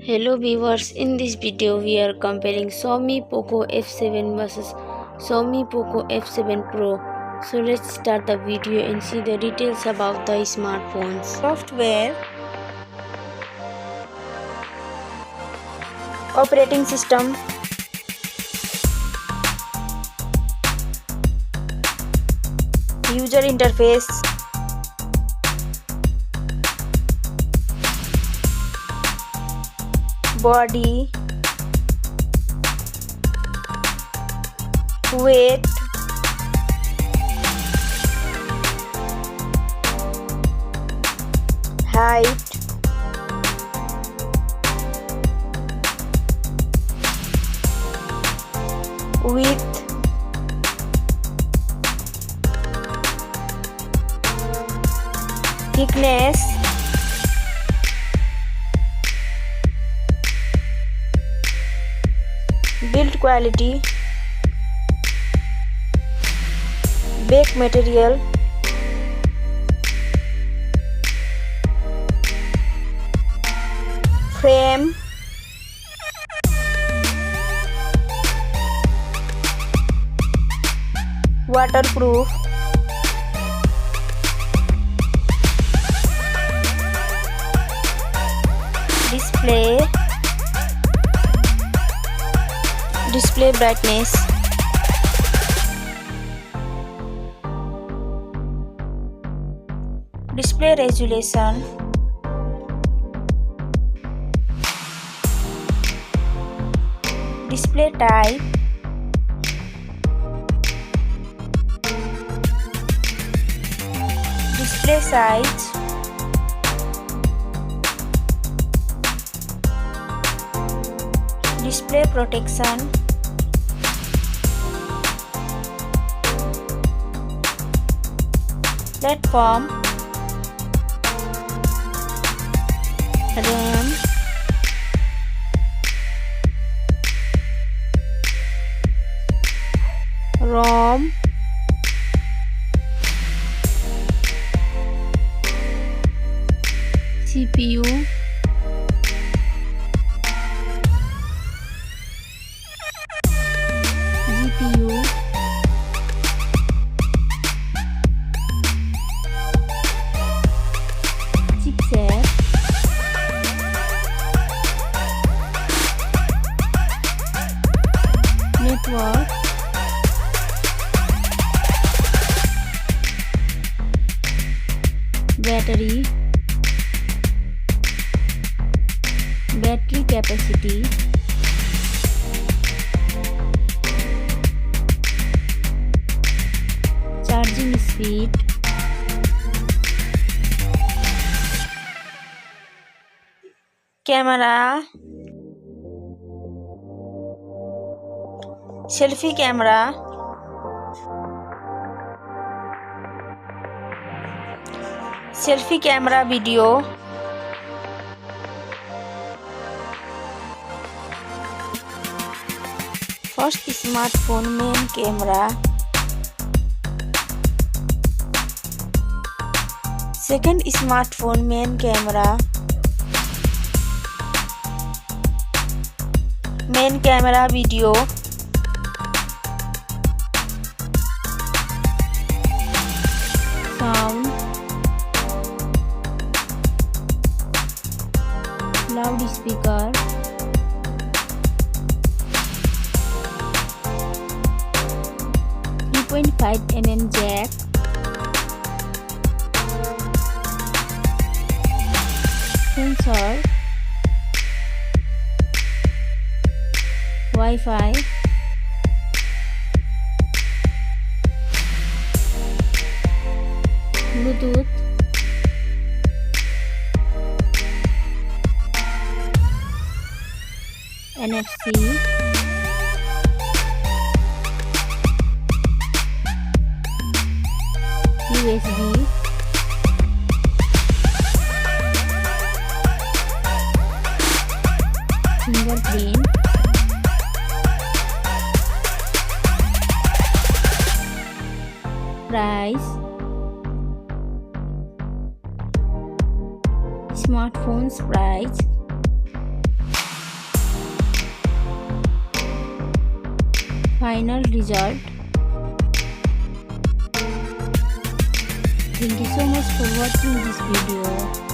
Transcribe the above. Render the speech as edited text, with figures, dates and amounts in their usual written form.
Hello viewers, in this video we are comparing Xiaomi Poco F7 versus Xiaomi Poco F7 Pro. So let's start the video and see the details about the smartphones. Software, operating system, user interface, body, weight, height, width, thickness, build quality, bake material, frame, waterproof, display brightness, display resolution, display type, display size, display protection, platform, RAM, ROM, CPU, GPU, chipset, network, battery capacity, charging speed, camera, selfie camera, video, first smartphone main camera, second smartphone main camera, video, sound, loudspeaker, 3.5mm jack, sensor, Wi-Fi, Bluetooth, NFC, USB, fingerprint, price, smartphones price, final result. Thank you so much for watching this video.